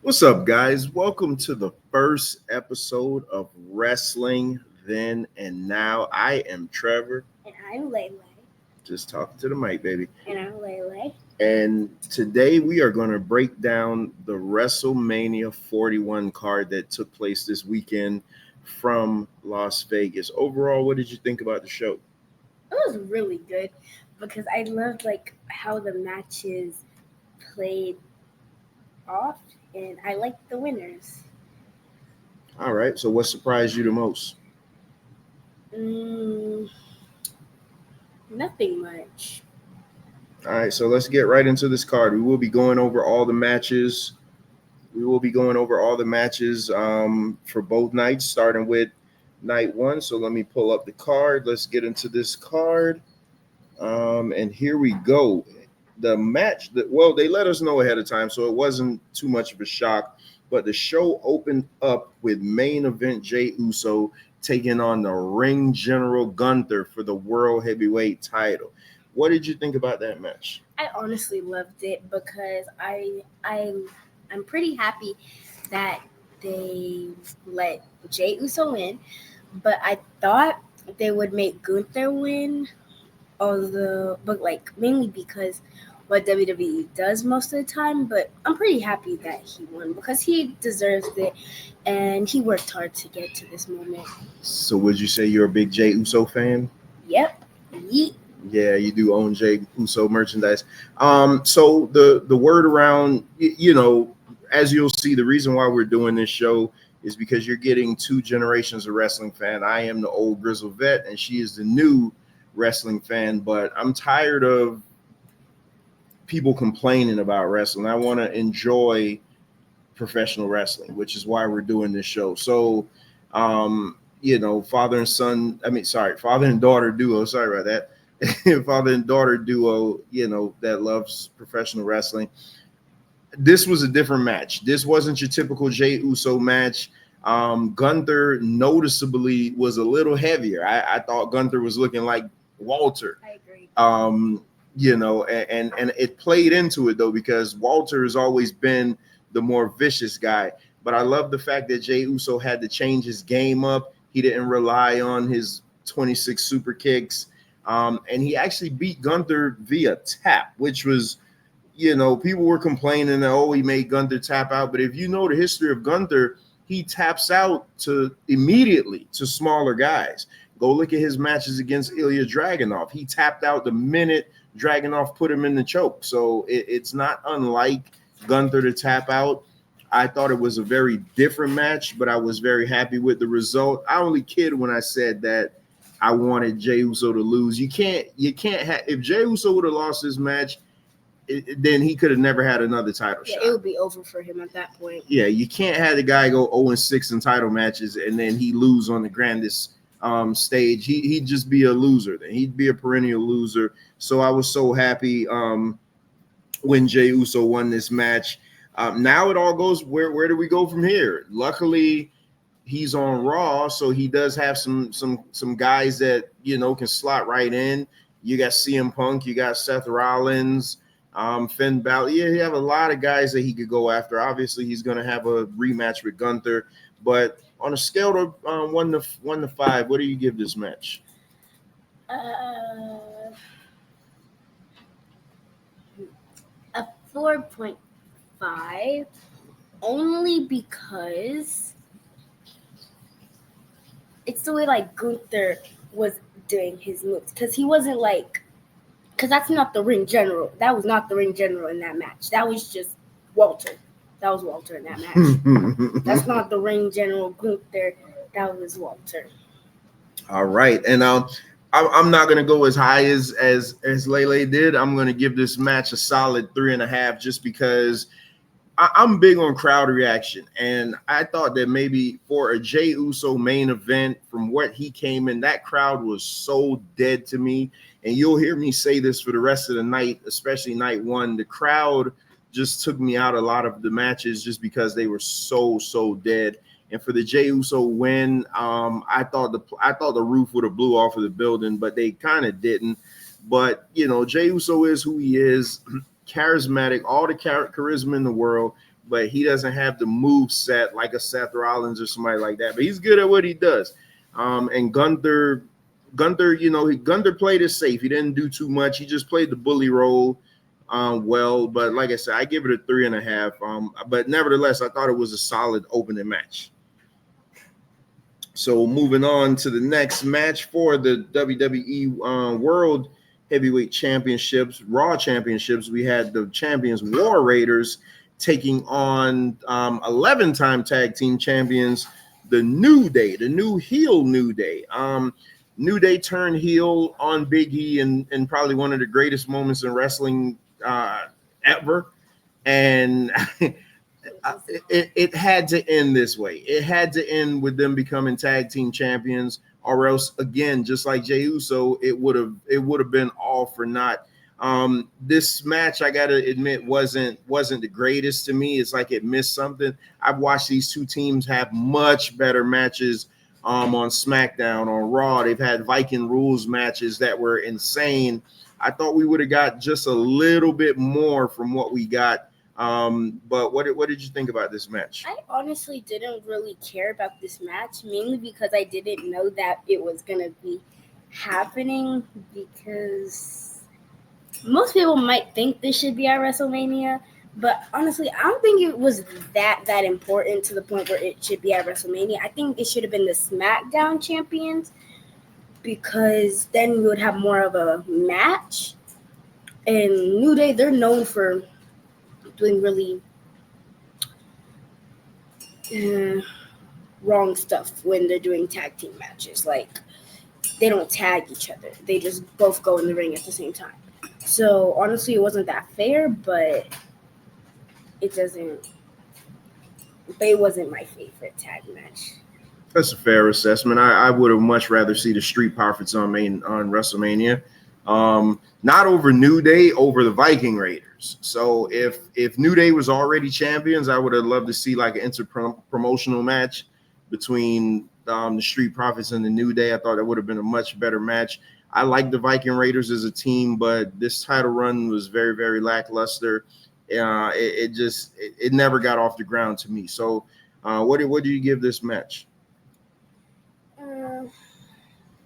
What's up, guys? Welcome to the first episode of Wrestling Then and Now. I am Trevor. And I'm Lele. Just talking to the mic, baby. And I'm Lele. And today we are going to break down the WrestleMania 41 card that took place this weekend from Las Vegas. Overall, what did you think about the show? It was really good because I loved how the matches played off, and I liked the winners. All right. So, what surprised you the most? Nothing much. All right. So, let's get right into this card. We will be going over all the matches. For both nights, starting with night one. So, let me pull up the card. Let's get into this card. And here we go. The match they let us know ahead of time, so it wasn't too much of a shock. But the show opened up with main event Jey Uso taking on the ring general Gunther for the World Heavyweight title. What did you think about that match? I honestly loved it because I'm pretty happy that they let Jey Uso win, but I thought they would make Gunther win, mainly because what WWE does most of the time, but I'm pretty happy that he won because he deserves it and he worked hard to get to this moment. So would you say you're a big Jey Uso fan? Yep. Yeet. Yeah, you do own Jey Uso merchandise. So the word around, as you'll see, the reason why we're doing this show is because you're getting two generations of wrestling fan. I am the old grizzled vet and she is the new wrestling fan, but I'm tired of people complaining about wrestling. I want to enjoy professional wrestling, which is why we're doing this show. So, father and daughter duo. Sorry about that. Father and daughter duo, that loves professional wrestling. This was a different match. This wasn't your typical Jey Uso match. Gunther noticeably was a little heavier. I thought Gunther was looking like Walter. I agree. And it played into it though, because Walter has always been the more vicious guy. But I love the fact that Jey Uso had to change his game up. He didn't rely on his 26 super kicks. And he actually beat Gunther via tap, which was, people were complaining that, he made Gunther tap out. But if you know the history of Gunther, he taps out immediately to smaller guys. Go look at his matches against Ilya Dragunov. He tapped out the minute Dragunov put him in the choke. So it's not unlike Gunther to tap out. I thought it was a very different match, but I was very happy with the result. I only kid when I said that I wanted Jey Uso to lose. You can't have, if Jey Uso would have lost this match, then he could have never had another title shot. It would be over for him at that point. Yeah, you can't have the guy go 0-6 in title matches and then he lose on the grandest stage. He'd just be a loser. Then he'd be a perennial loser. So I was so happy when Jey Uso won this match. Now it all goes, where do we go from here? Luckily, he's on Raw, so he does have some guys that can slot right in. You got CM Punk, you got Seth Rollins, Finn Balor. Yeah, you have a lot of guys that he could go after. Obviously, he's going to have a rematch with Gunther, but on a scale of 1 to 5, what do you give this match? A 4.5, only because it's the way Gunther was doing his moves, because he wasn't because that's not the ring general. That was not the ring general in that match. That was just Walter. That was Walter in that match. That's not the ring general Gunther. That was Walter. All right, and I'm not gonna go as high as Lele did. I'm gonna give this match a solid 3.5, just because I'm big on crowd reaction, and I thought that maybe for a Jey Uso main event, from what he came in, that crowd was so dead to me. And you'll hear me say this for the rest of the night, especially night one. The crowd just took me out a lot of the matches just because they were so dead. And for the Jey Uso win, I thought the roof would have blew off of the building, but they kind of didn't. But Jey Uso is who he is, charismatic, all the charisma in the world. but he doesn't have the move set like a Seth Rollins or somebody like that. But he's good at what he does. And Gunther, Gunther played it safe. He didn't do too much. He just played the bully role well. But like I said, I give it a 3.5. But nevertheless, I thought it was a solid opening match. So moving on to the next match for the WWE World Heavyweight Championships, Raw Championships, we had the champions War Raiders taking on 11-time tag team champions, the New Day, the new heel New Day. New Day turned heel on Big E in probably one of the greatest moments in wrestling ever. And it had to end this way. It had to end with them becoming tag team champions, or else, again, just like Jey Uso, it would have been all for naught. This match, I gotta admit, wasn't the greatest to me. It's like it missed something. I've watched these two teams have much better matches on SmackDown, on Raw. They've had Viking Rules matches that were insane. I thought we would have got just a little bit more from what we got. But what did you think about this match? I honestly didn't really care about this match, mainly because I didn't know that it was gonna be happening, because most people might think this should be at WrestleMania, but honestly, I don't think it was that important to the point where it should be at WrestleMania. I think it should have been the SmackDown champions, because then we would have more of a match. And New Day, they're known for doing really wrong stuff when they're doing tag team matches. Like, they don't tag each other. They just both go in the ring at the same time. So, honestly, it wasn't that fair, but it wasn't my favorite tag match. That's a fair assessment. I would have much rather see the Street Profits on WrestleMania. Not over New Day, over the Viking Raiders. So if New Day was already champions, I would have loved to see like an inter-promotional match between the Street Profits and the New Day. I thought that would have been a much better match. I like the Viking Raiders as a team, but this title run was very, very lackluster. It never got off the ground to me. So what do you give this match?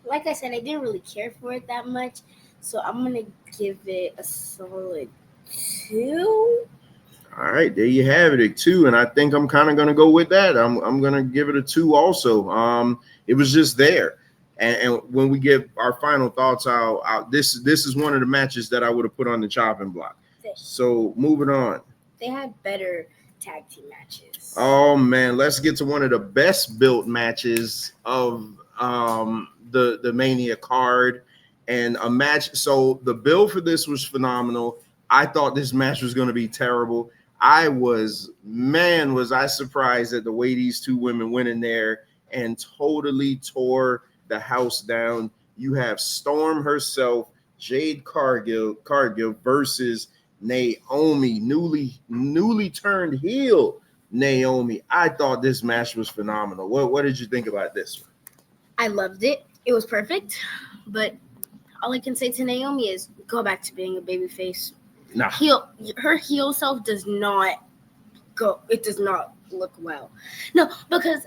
Like I said, I didn't really care for it that much, so I'm gonna give it a solid 2. All right, there you have it, a 2, and I think I'm kind of gonna go with that. I'm gonna give it a 2 also. It was just there, and when we give our final thoughts, this is one of the matches that I would have put on the chopping block. So moving on, they had better tag team matches. Oh man, let's get to one of the best built matches of the Mania card, and a match. So the bill for this was phenomenal. I thought this match was going to be terrible. Was I surprised at the way these two women went in there and totally tore the house down. You have Storm herself, Jade Cargill versus Naomi, newly turned heel Naomi. I thought this match was phenomenal. What did you think about this one? I loved it. It was perfect. But all I can say to Naomi is go back to being a babyface. Nah. Her heel self does not go. It does not look well. No, because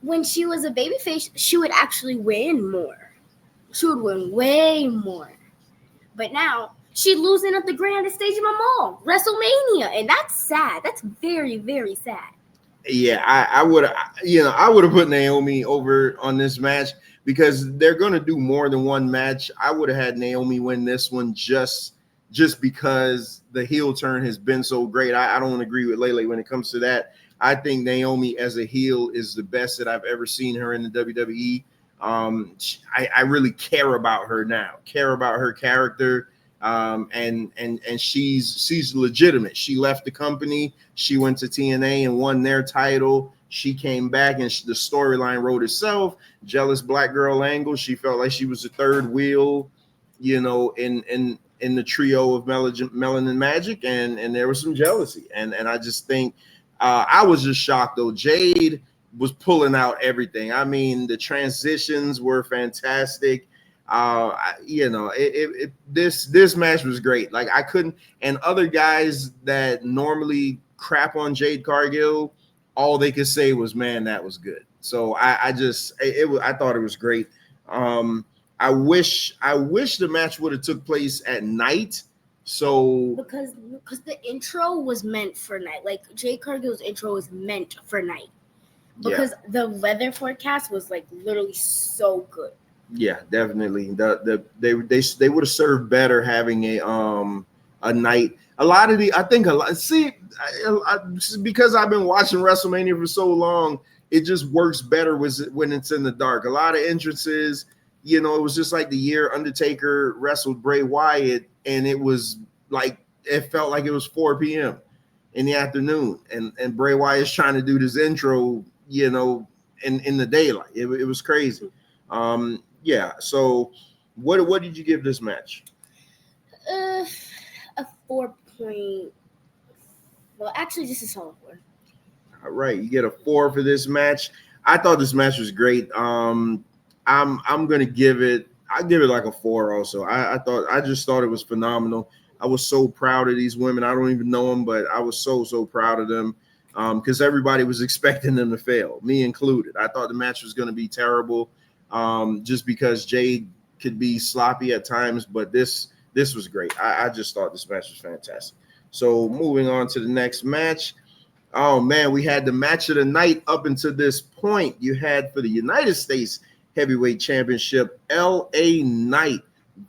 when she was a babyface, she would actually win more. She would win way more. But now she's losing at the grandest stage of them all, WrestleMania, and that's sad. That's very, very sad. Yeah, I would have put Naomi over on this match because they're going to do more than one match. I would have had Naomi win this one just because the heel turn has been so great. I don't agree with Lele when it comes to that. I think Naomi as a heel is the best that I've ever seen her in the WWE. I really care about her now, care about her character. And she's legitimate. She left the company. She went to TNA and won their title. She came back and the storyline wrote itself. Jealous black girl angle. She felt like she was the third wheel, in the trio of Melanin Magic, and there was some jealousy. And I just think I was just shocked though. Jade was pulling out everything. I mean, the transitions were fantastic. This match was great. Like I couldn't, and other guys that normally crap on Jade Cargill, all they could say was, "Man, that was good." So I thought it was great. Um, I wish the match would have took place at night. So because the intro was meant for night. Like Jade Cargill's intro was meant for night. Because the weather forecast was like literally so good. Yeah, definitely. They would have served better having a night. A lot of the I think a lot. See, because I've been watching WrestleMania for so long, it just works better when it's in the dark. A lot of entrances. It was just like the year Undertaker wrestled Bray Wyatt, and it was like it felt like it was 4 p.m. in the afternoon, and Bray Wyatt's trying to do this intro, in the daylight. It was crazy. Yeah. So, what did you give this match? A 4 point. Well, actually, just a solid 4. All right, you get a 4 for this match. I thought this match was great. I'm gonna give it. I give it like a 4 also. I just thought it was phenomenal. I was so proud of these women. I don't even know them, but I was so proud of them because everybody was expecting them to fail, me included. I thought the match was going to be terrible just because Jade could be sloppy at times, but this was great. I just thought this match was fantastic. So moving on to the next match. Oh man, we had the match of the night up until this point. You had for the United States Heavyweight Championship, LA Knight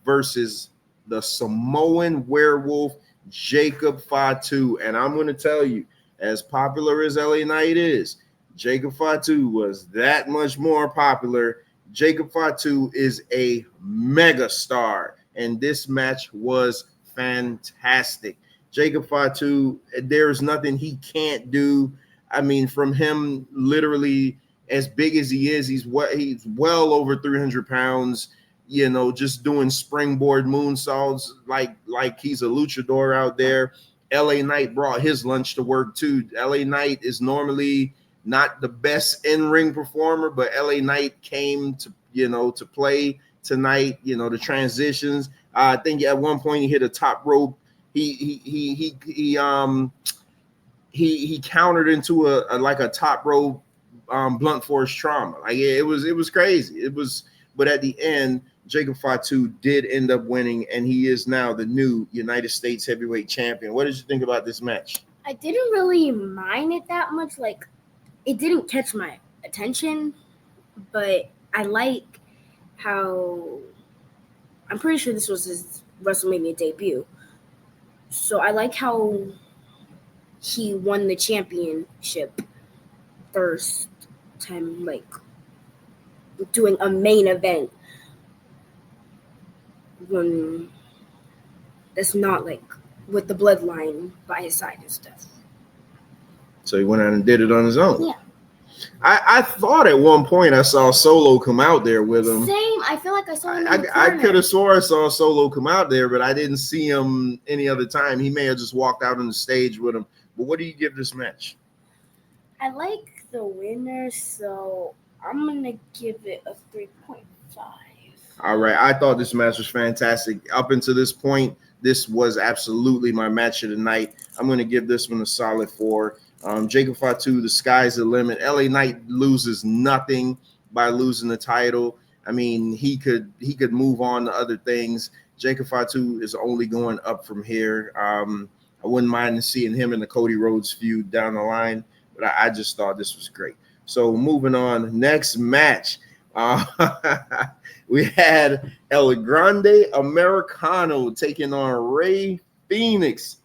versus the Samoan Werewolf, Jacob Fatu. And I'm going to tell you, as popular as LA Knight is, Jacob Fatu was that much more popular. Jacob Fatu is a mega star, and this match was fantastic. Jacob Fatu, there's nothing he can't do. I mean, from him literally as big as he is, he's well over 300 pounds, just doing springboard moonsaults like he's a luchador out there. LA Knight brought his lunch to work too. LA Knight is normally not the best in-ring performer, but LA Knight came to play tonight. The transitions. I think at one point he hit a top rope. He countered into a top rope blunt force trauma. Like it was crazy. But at the end, Jacob Fatu did end up winning, and he is now the new United States Heavyweight Champion. What did you think about this match? I didn't really mind it that much. Like, it didn't catch my attention, but I like how I'm pretty sure this was his WrestleMania debut. So I like how he won the championship first time, like doing a main event when that's not like with the bloodline by his side and stuff. So he went out and did it on his own. Yeah. I thought at one point I saw Solo come out there with him. Same. I feel like I saw him. I could have swore I saw Solo come out there, but I didn't see him any other time. He may have just walked out on the stage with him. But what do you give this match? I like the winner, so I'm gonna give it a 3.5. All right. I thought this match was fantastic. Up until this point, this was absolutely my match of the night. I'm going to give this one a solid 4. Jacob Fatu, the sky's the limit. LA Knight loses nothing by losing the title. I mean, he could move on to other things. Jacob Fatu is only going up from here. I wouldn't mind seeing him in the Cody Rhodes feud down the line, but I just thought this was great. So moving on, next match. We had El Grande Americano taking on Rey Fénix.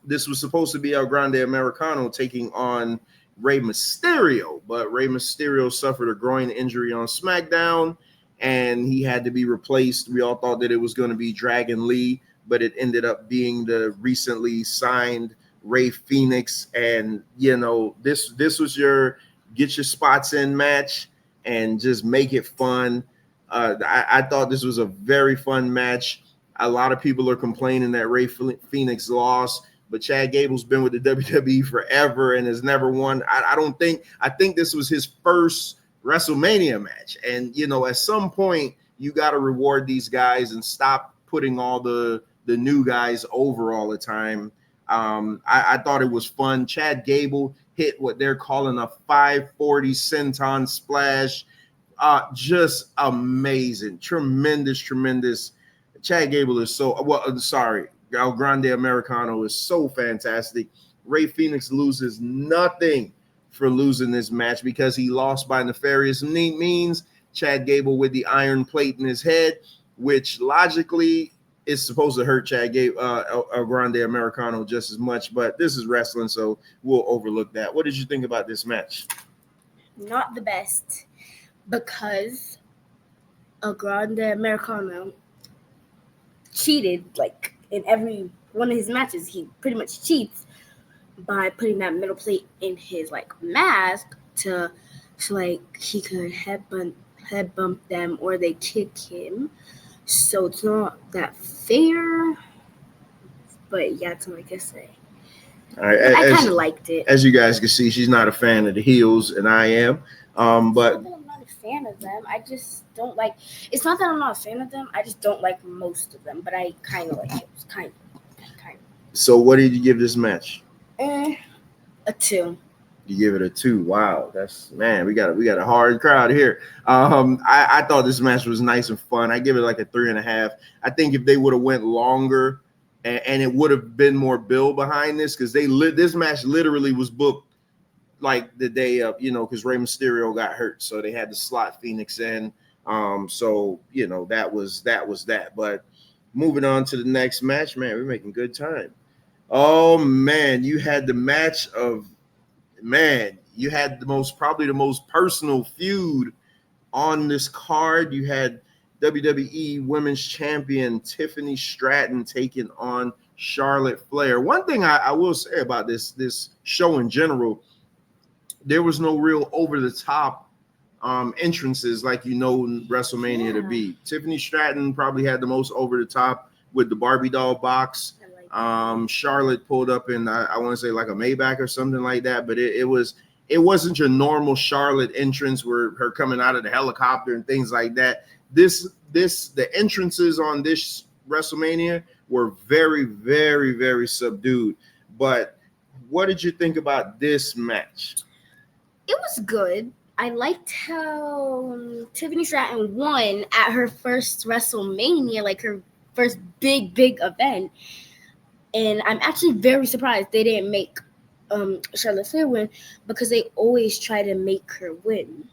This was supposed to be El Grande Americano taking on Rey Mysterio, but Rey Mysterio suffered a groin injury on SmackDown, and he had to be replaced. We all thought that it was going to be Dragon Lee, but it ended up being the recently signed Rey Fénix. And this was your get your spots in match and just make it fun. I thought this was a very fun match. A lot of people are complaining that Rey Fénix lost, but Chad Gable's been with the WWE forever and has never won. I think this was his first WrestleMania match. And, at some point, you got to reward these guys and stop putting all the new guys over all the time. I thought it was fun. Chad Gable hit what they're calling a 540 senton splash. Just amazing, tremendous. Chad Gable is so well. Sorry, El Grande Americano is so fantastic. Ray Phoenix loses nothing for losing this match because he lost by nefarious means. Chad Gable with the iron plate in his head, which logically is supposed to hurt Chad Gable, El Grande Americano just as much. But this is wrestling, so we'll overlook that. What did you think about this match? Not the best, because El Grande Americano cheated, like, in every one of his matches. He pretty much cheats by putting that metal plate in his, like, mask to like he could head bump them or they kick him. So it's not that fair. But yeah, that's all I can say. All right, I kind of liked it. As you guys can see, she's not a fan of the heels, and I am. But I'm not a fan of them. I just don't like. It's not that I'm not a fan of them. I just don't like most of them. But I kind of like it. Kind of. So, what did you give this match? A 2. You give it a 2. Wow, that's, man, we got a hard crowd here. I thought this match was nice and fun. I give it like a 3.5. I think if they would have went longer, and it would have been more build behind this, because this match literally was booked like the day of, because Rey Mysterio got hurt, so they had to slot Phoenix in. So that was that. But moving on to the next match, man, we're making good time. Oh man, you had the match of. Man, you had probably the most personal feud on this card. You had WWE Women's Champion Tiffany Stratton taking on Charlotte Flair. One thing I will say about this show in general, there was no real over-the-top entrances like WrestleMania to be. Tiffany Stratton probably had the most over-the-top with the Barbie doll box. Charlotte pulled up in I want to say like a Maybach or something like that, but it wasn't your normal Charlotte entrance where her coming out of the helicopter and things like that. The entrances on this WrestleMania were very, very, very subdued. But what did you think about this match? It was good. I liked how Tiffany Stratton won at her first WrestleMania, like her first big event. And I'm actually very surprised they didn't make Charlotte Flair win, because they always try to make her win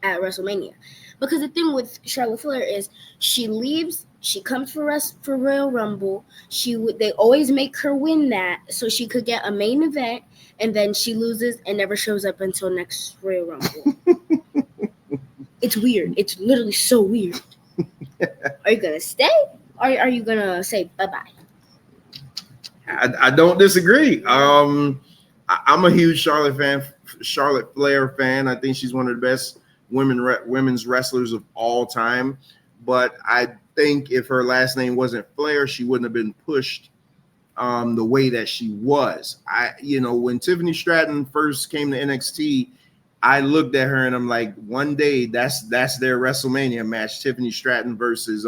at WrestleMania. Because the thing with Charlotte Flair is she leaves, she comes for Royal Rumble. They always make her win that so she could get a main event, and then she loses and never shows up until next Royal Rumble. It's weird. It's literally so weird. Are you gonna stay, or are you gonna say bye-bye? I don't disagree. I'm a huge Charlotte Flair fan. I think she's one of the best women's wrestlers of all time. But I think if her last name wasn't Flair, she wouldn't have been pushed the way that she was. When Tiffany Stratton first came to NXT, I looked at her and I'm like, one day that's their WrestleMania match, Tiffany Stratton versus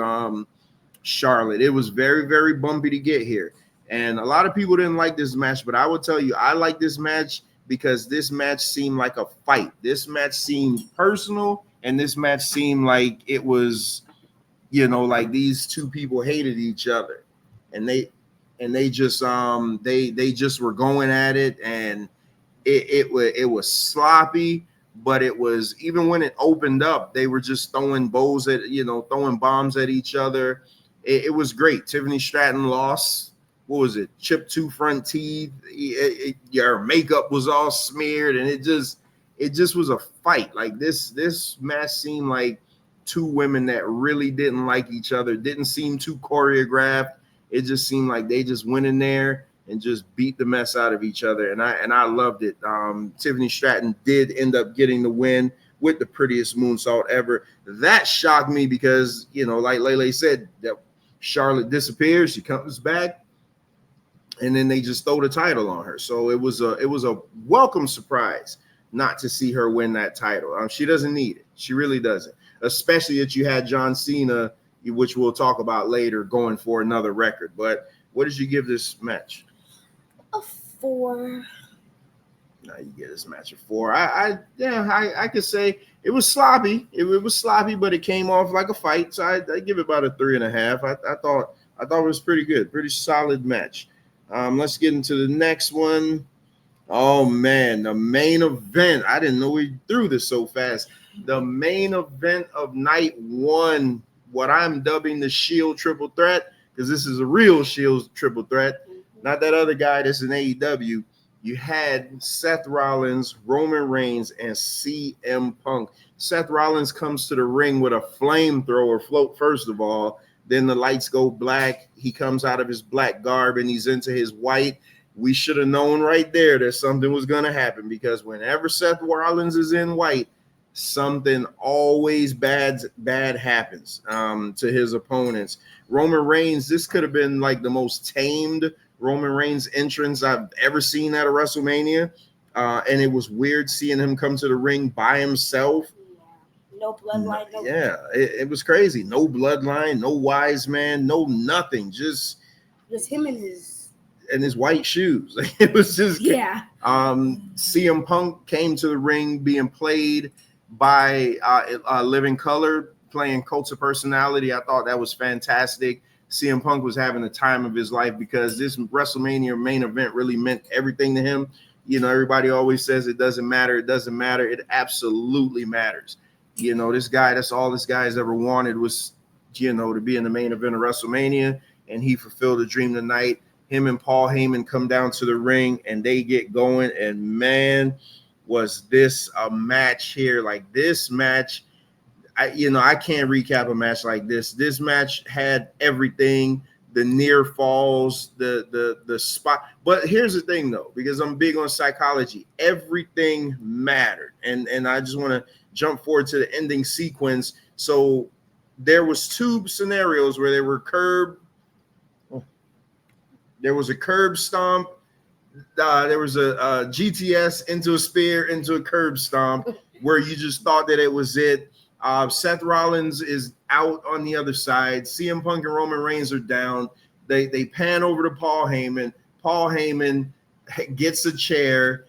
Charlotte. It was very, very bumpy to get here. And a lot of people didn't like this match, but I will tell you, I like this match because this match seemed like a fight. This match seemed personal, and this match seemed like it was, like these two people hated each other, and they just they just were going at it, and it was sloppy, but it was, even when it opened up, they were just throwing bombs at each other. It was great. Tiffany Stratton lost. What was it? Chipped 2 front teeth. Your makeup was all smeared, and it just was a fight. Like this match seemed like two women that really didn't like each other. Didn't seem too choreographed. It just seemed like they just went in there and just beat the mess out of each other, and I loved it. Tiffany Stratton did end up getting the win with the prettiest moonsault ever. That shocked me because like Lele said, that Charlotte disappears, she comes back, and then they just throw the title on her. So it was a welcome surprise not to see her win that title. She doesn't need it. She really doesn't. especially that you had John Cena, which we'll talk about later, going for another record. But what did you give this match? A 4. Now you get this match a 4. I could say it was sloppy. It was sloppy, but it came off like a fight. So I give it about a 3.5. I thought it was pretty good, pretty solid match. Let's get into the next one. Oh man, the main event. I didn't know we threw this so fast. The main event of night 1, what I'm dubbing the Shield Triple Threat, because this is a real Shield Triple Threat, not that other guy that's in AEW. You had Seth Rollins, Roman Reigns, and CM Punk. Seth Rollins comes to the ring with a flamethrower float, first of all. Then the lights go black. He comes out of his black garb and he's into his white. We should have known right there that something was going to happen, because whenever Seth Rollins is in white, something always bad happens to his opponents. Roman Reigns, this could have been like the most tamed Roman Reigns entrance I've ever seen at a WrestleMania. And it was weird seeing him come to the ring by himself. Yeah. No bloodline. It was crazy. No bloodline, no wise man, no nothing. Just him and his white shoes. It was just CM Punk came to the ring being played by Living Color, playing Cult of Personality. I thought that was fantastic. CM Punk was having the time of his life, because this WrestleMania main event really meant everything to him. You know, everybody always says it doesn't matter. It doesn't matter. It absolutely matters. You know, this guy, that's all this guy's ever wanted was, you know, to be in the main event of WrestleMania, and he fulfilled the dream tonight. Him and Paul Heyman come down to the ring and they get going, and man, was this a match here. Like, this match, I can't recap a match like this. This match had everything, the near falls, the spot. But here's the thing, though, because I'm big on psychology, everything mattered. And I just want to jump forward to the ending sequence. So there was 2 scenarios where there were there was a curb stomp. There was a GTS into a spear, into a curb stomp, where you just thought that it was it. Seth Rollins is out on the other side. CM Punk and Roman Reigns are down. They pan over to Paul Heyman. Paul Heyman gets a chair,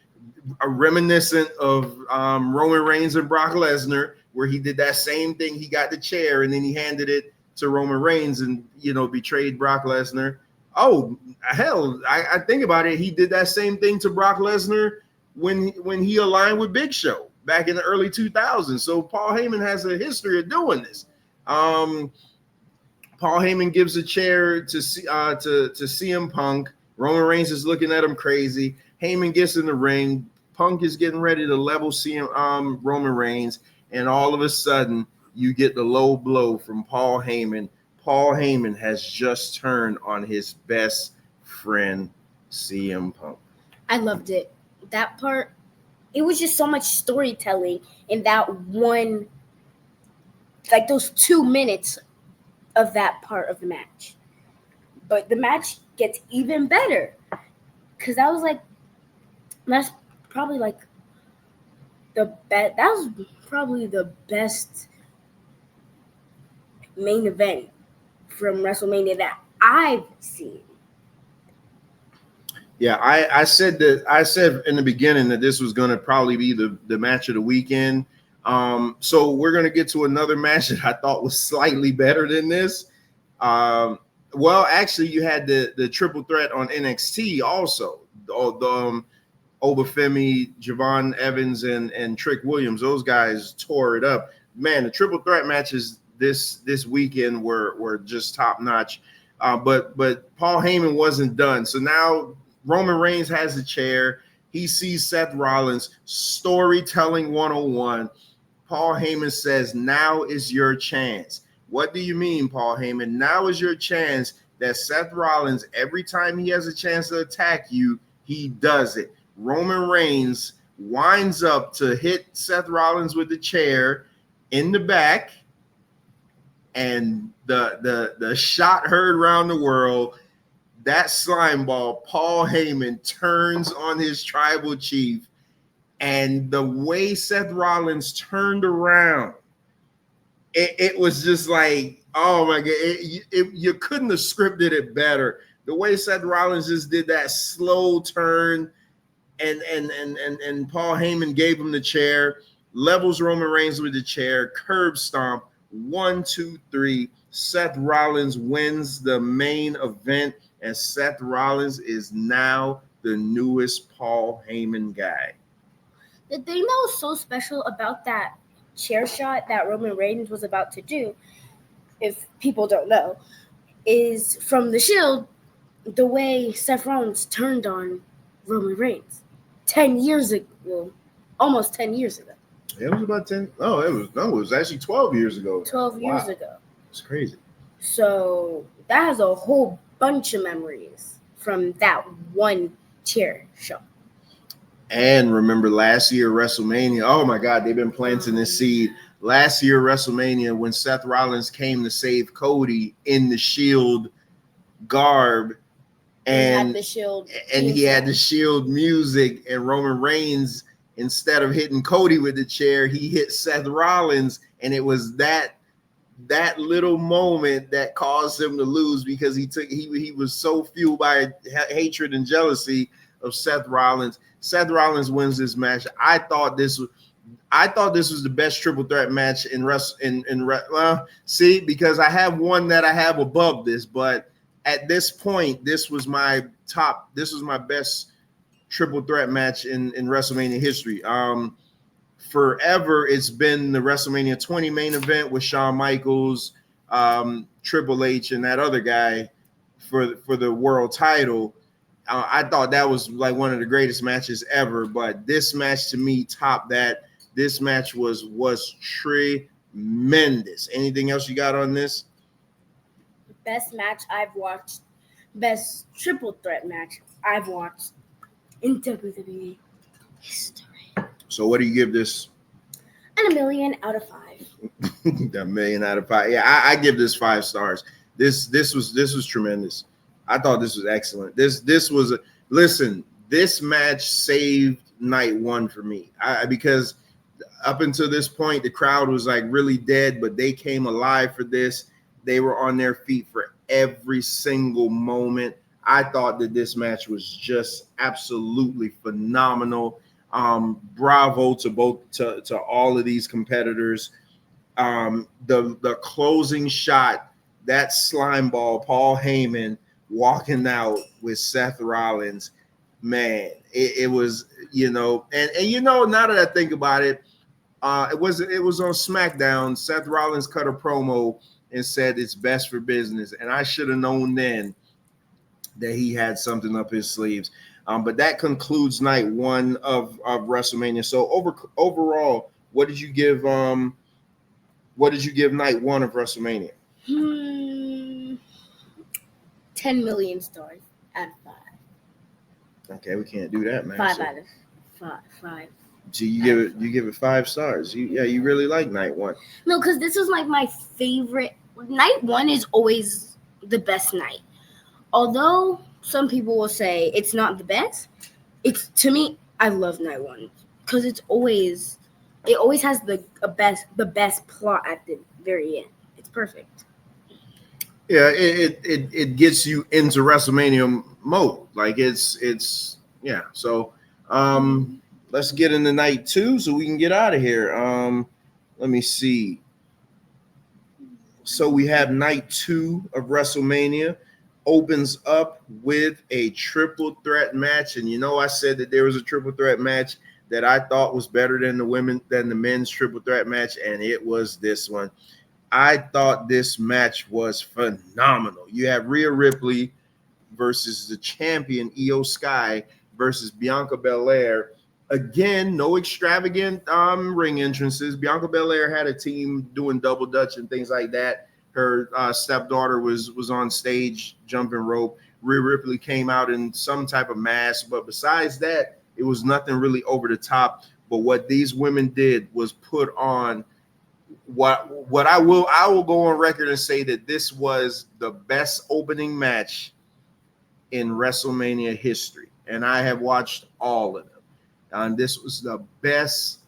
reminiscent of Roman Reigns and Brock Lesnar, where he did that same thing. He got the chair and then he handed it to Roman Reigns and, betrayed Brock Lesnar. Oh, hell, I think about it. He did that same thing to Brock Lesnar when he aligned with Big Show back in the early 2000s. So Paul Heyman has a history of doing this. Paul Heyman gives a chair to CM Punk. Roman Reigns is looking at him crazy. Heyman gets in the ring. Punk is getting ready to level Roman Reigns, and all of a sudden you get the low blow from Paul Heyman. Paul Heyman has just turned on his best friend, CM Punk. I loved it. That part, it was just so much storytelling in that one, like those 2 minutes of that part of the match. But the match gets even better, because I was like, that's probably like the best. That was probably the best main event from WrestleMania that I've seen. Yeah, I said in the beginning that this was going to probably be the match of the weekend. So we're going to get to another match that I thought was slightly better than this. Well, actually, you had the triple threat on NXT also. The Obafemi, Javon Evans, and Trick Williams. Those guys tore it up. Man, the triple threat matches this weekend were just top notch. But Paul Heyman wasn't done. So now Roman Reigns has a chair. He sees Seth Rollins. Storytelling 101. Paul Heyman says, now is your chance. What do you mean, Paul Heyman? Now is your chance that Seth Rollins, every time he has a chance to attack you, he does it. Roman Reigns winds up to hit Seth Rollins with the chair in the back, and the shot heard around the world. That slime ball, Paul Heyman, turns on his tribal chief, and the way Seth Rollins turned around it was just like, oh my god, you couldn't have scripted it better. The way Seth Rollins just did that slow turn, and Paul Heyman gave him the chair, levels Roman Reigns with the chair, curb stomp, 1, 2, 3. Seth Rollins wins the main event, and Seth Rollins is now the newest Paul Heyman guy. The thing that was so special about that chair shot that Roman Reigns was about to do, if people don't know, is from the Shield, the way Seth Rollins turned on Roman Reigns 10 years ago, well, almost 10 years ago. It was about 10. Oh, it was actually 12 years ago. 12 years ago. It's crazy. So that has a whole bunch of memories from that one chair shot. And remember last year WrestleMania. Oh my God, they've been planting this seed. Last year WrestleMania, when Seth Rollins came to save Cody in the Shield garb, and he had the Shield music, and Roman Reigns, instead of hitting Cody with the chair, he hit Seth Rollins, and it was that little moment that caused him to lose, because he was so fueled by hatred and jealousy of Seth Rollins. Seth Rollins wins this match. I thought this was the best triple threat match because I have one that I have above this, but at this point, this was my best triple threat match in WrestleMania history. Forever, it's been the WrestleMania 20 main event with Shawn Michaels, Triple H, and that other guy for the world title. I thought that was like one of the greatest matches ever, but this match to me topped that. This match was tremendous. Anything else you got on this? Best match I've watched, best triple threat match I've watched in WWE history. So what do you give this? And 1,000,000 out of 5. A 1,000,000 out of 5. Yeah, I give this 5 stars. This was tremendous. I thought this was excellent. This match saved night one for me. Because up until this point, the crowd was like really dead, but they came alive for this. They were on their feet for every single moment. I thought that this match was just absolutely phenomenal. Bravo to all of these competitors. The closing shot, that slime ball, Paul Heyman walking out with Seth Rollins, man, it was, and now that I think about it, it was on SmackDown. Seth Rollins cut a promo and said it's best for business, and I should have known then that he had something up his sleeves. But that concludes night one of WrestleMania. So overall, what did you give night one of WrestleMania? 10 million stars out of 5. Okay, we can't do that, man. 5 out of 5. So you give it 5 stars. You really like night one. No, because this was like my favorite. Night one is always the best night. Although some people will say it's not the best, to me, I love night one because it always has the best plot at the very end. It's perfect. Yeah, it gets you into WrestleMania mode. Like it's yeah. So let's get into night two so we can get out of here. Let me see. So we have night 2 of WrestleMania. Opens up with a triple threat match, and I said that there was a triple threat match that I thought was better than the men's triple threat match, and it was this one. I thought this match was phenomenal. You have Rhea Ripley versus the champion Io Sky versus Bianca Belair. Again, no extravagant ring entrances. Bianca Belair had a team doing double dutch and things like that. Her stepdaughter was on stage jumping rope. Rhea Ripley came out in some type of mask, but besides that, it was nothing really over the top. But what these women did was put on what I will go on record and say that this was the best opening match in WrestleMania history, and I have watched all of them. And this was the best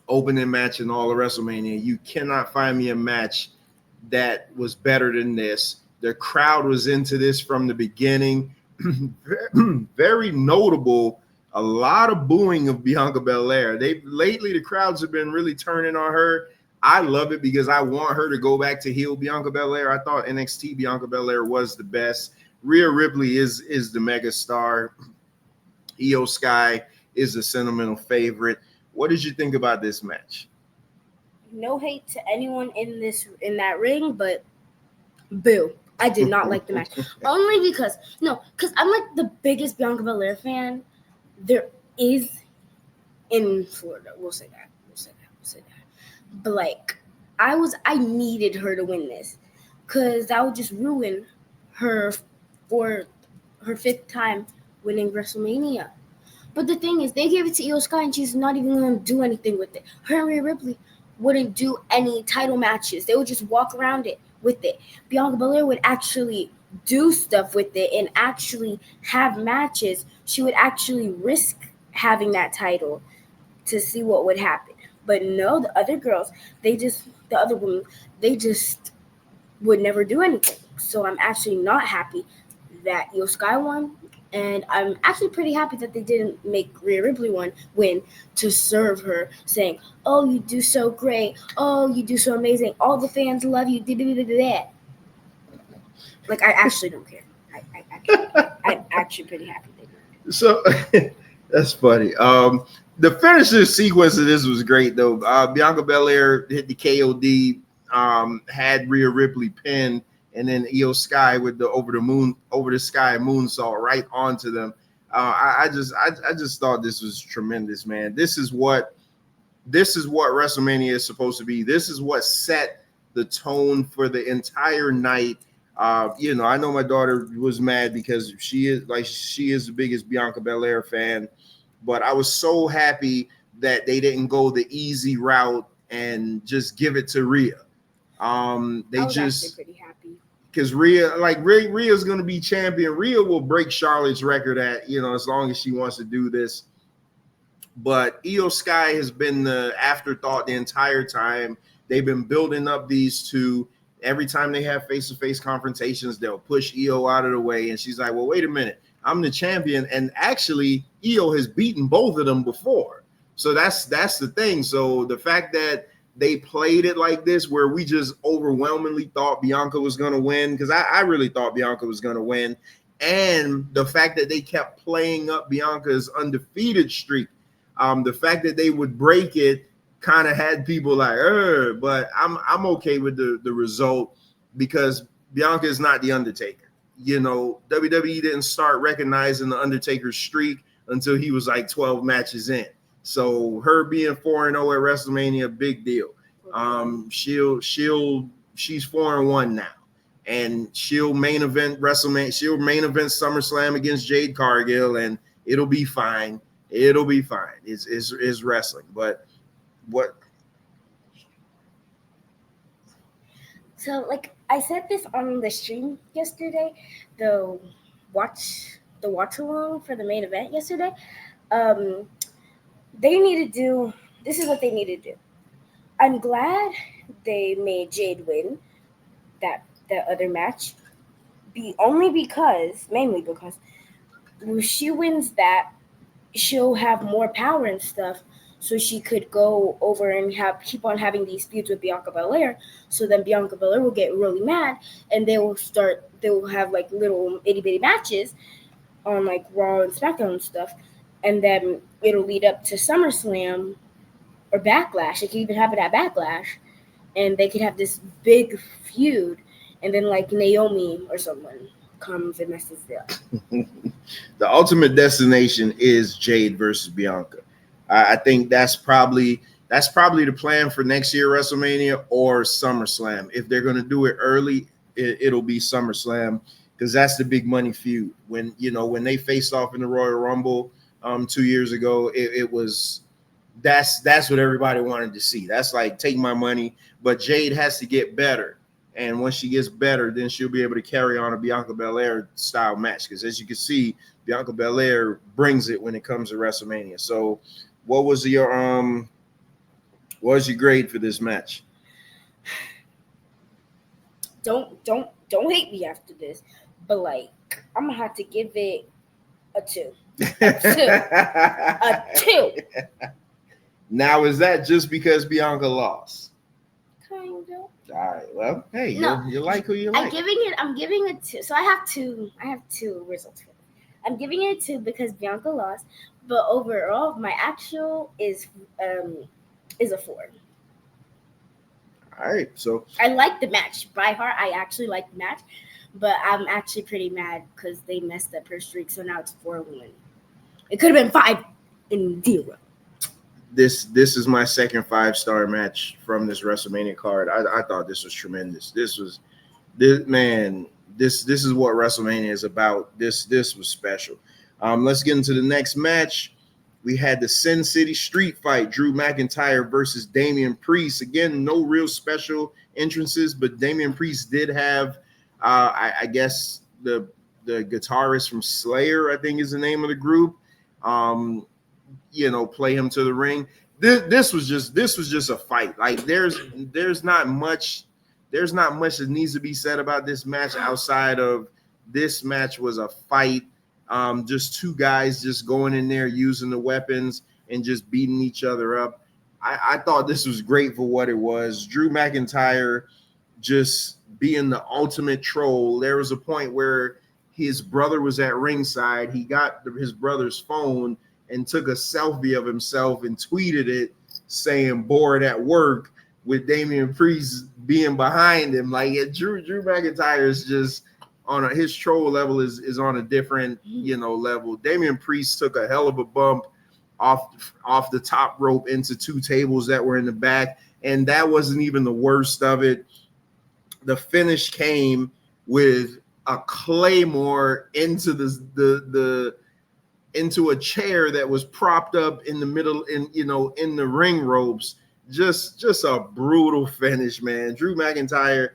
opening match in all of WrestleMania. You cannot find me a match that was better than this. The crowd was into this from the beginning. Very notable. A lot of booing of Bianca Belair. Lately the crowds have been really turning on her. I love it because I want her to go back to heel Bianca Belair. I thought NXT Bianca Belair was the best. Rhea Ripley is the mega star. Io Sky is a sentimental favorite. What did you think about this match? No hate to anyone in that ring, but boo. I did not like the match. Only because I'm like the biggest Bianca Belair fan there is in Florida. We'll say that. But like I needed her to win this because that would just ruin her for her 5th time winning WrestleMania. But the thing is, they gave it to Io Sky and she's not even going to do anything with it. Her and Rhea Ripley wouldn't do any title matches. They would just walk around it with it. Bianca Belair would actually do stuff with it and actually have matches. She would actually risk having that title to see what would happen. But no, the other girls, the other women, they just would never do anything. So I'm actually not happy that Io Sky won. And I'm actually pretty happy that they didn't make Rhea Ripley win to serve her, saying, "Oh, you do so great. Oh, you do so amazing. All the fans love you." Like, I actually don't care. I'm actually pretty happy they did. So that's funny. The finisher sequence of this was great, though. Bianca Belair hit the KOD, had Rhea Ripley pinned, and then Io Sky with the over the sky moonsault right onto them. I just thought this was tremendous, man. This is what WrestleMania is supposed to be. This is what set the tone for the entire night. I know my daughter was mad because she is the biggest Bianca Belair fan, but I was so happy that they didn't go the easy route and just give it to Rhea. I was actually pretty happy because Rhea's going to be champion. Rhea will break Charlotte's record as long as she wants to do this. But Io Sky has been the afterthought the entire time. They've been building up these two. Every time they have face-to-face confrontations, they'll push Io out of the way. And she's like, well, wait a minute. I'm the champion. And actually, Io has beaten both of them before. So that's the thing. So the fact that they played it like this, where we just overwhelmingly thought Bianca was going to win, because I really thought Bianca was going to win. And the fact that they kept playing up Bianca's undefeated streak, the fact that they would break it, kind of had people like, but I'm okay with the result because Bianca is not the Undertaker. WWE didn't start recognizing the Undertaker's streak until he was like 12 matches in. So her being 4-0 at WrestleMania, big deal. She's 4-1 now, and she'll main event WrestleMania. She'll main event SummerSlam against Jade Cargill, and it'll be fine. It'll be fine. It's wrestling, but. What? So, like I said this on the stream yesterday, the watch along for the main event yesterday. They need to do. This is what they need to do. I'm glad they made Jade win that other match. Mainly because when she wins that, she'll have more power and stuff. So she could go over and keep on having these feuds with Bianca Belair. So then Bianca Belair will get really mad, and they will have like little itty bitty matches on like Raw and SmackDown and stuff, and then it'll lead up to SummerSlam or Backlash. It could even happen at Backlash, and they could have this big feud, and then like Naomi or someone comes and messes it up. The ultimate destination is Jade versus Bianca. I think that's probably the plan for next year WrestleMania or SummerSlam. If they're going to do it early, it'll be SummerSlam because that's the big money feud. When they faced off in the Royal Rumble 2 years ago, that's what everybody wanted to see. That's like, take my money. But Jade has to get better, and once she gets better, then she'll be able to carry on a Bianca Belair style match. Because as you can see, Bianca Belair brings it when it comes to WrestleMania. So. What was your What's your grade for this match? Don't hate me after this, but like I'm gonna have to give it a 2. A 2. Now, is that just because Bianca lost? Kind of. All right. Well, hey, No. you like who you like. I'm giving it 2. So I have two results for it. I'm giving it 2 because Bianca lost, but overall my actual is a 4. All right. So I like the match by heart. I actually like the match, but I'm actually pretty mad because they messed up her streak. So now it's 4-1. It could have been 5-0. this is my second 5-star match from this WrestleMania card. I thought this was tremendous. This is what WrestleMania is about. This was special. Let's get into the next match. We had the Sin City Street Fight, Drew McIntyre versus Damian Priest. Again, no real special entrances, but Damian Priest did have, I guess, the guitarist from Slayer, I think is the name of the group, play him to the ring. This was just a fight. Like there's not much that needs to be said about this match outside of this match was a fight. Just two guys just going in there using the weapons and just beating each other up. I thought this was great for what it was. Drew McIntyre just being the ultimate troll. There was a point where his brother was at ringside. He got his brother's phone and took a selfie of himself and tweeted it saying bored at work with Damian Priest being behind him. Like Drew McIntyre is just on his troll level is on a different, level. Damian Priest took a hell of a bump off the top rope into two tables that were in the back. And that wasn't even the worst of it. The finish came with a claymore into into a chair that was propped up in the middle in the ring ropes. Just a brutal finish, man. Drew McIntyre,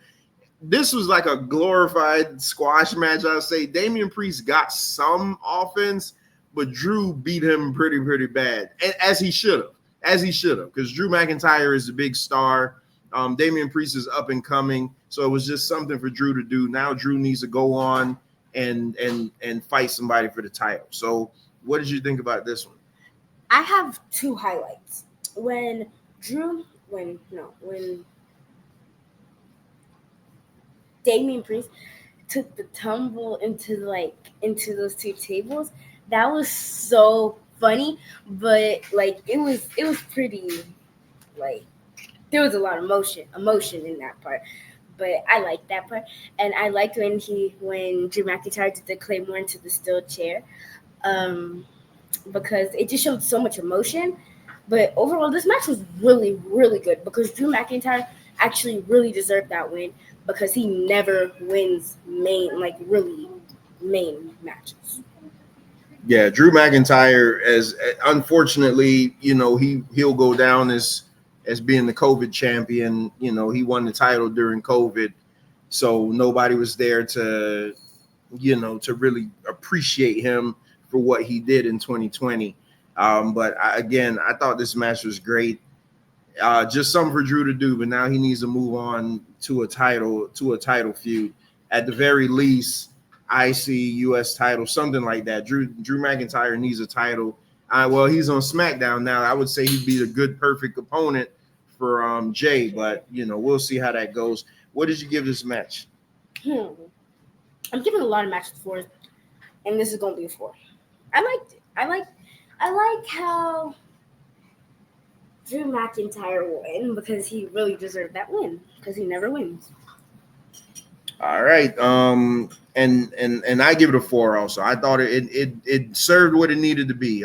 this was like a glorified squash match. I'd say Damian Priest got some offense, but Drew beat him pretty bad, as he should have, because Drew McIntyre is a big star. Damian Priest is up and coming, so it was just something for Drew to do. Now Drew needs to go on and fight somebody for the title. So what did you think about this one? I have 2 highlights. When Damian Priest took the tumble into those 2 tables, that was so funny. But like it was pretty, like there was a lot of emotion in that part. But I liked that part, and I liked when Drew McIntyre did the claymore into the steel chair, because it just showed so much emotion. But overall, this match was really, really good because Drew McIntyre actually really deserved that win because he never wins main matches. Yeah, Drew McIntyre, as unfortunately, he'll go down as being the COVID champion. He won the title during COVID, so nobody was there to really appreciate him for what he did in 2020. But I thought this match was great. Just something for Drew to do, but now he needs to move on to a title feud. At the very least, IC US title, something like that. Drew McIntyre needs a title. Well, he's on SmackDown now. I would say he'd be a good, perfect opponent for Jay, but we'll see how that goes. What did you give this match? I'm giving a lot of matches 4s, and this is gonna be a 4. I liked it. I like how Drew McIntyre won because he really deserved that win because he never wins. All right. And I give it a 4 also. I thought it served what it needed to be.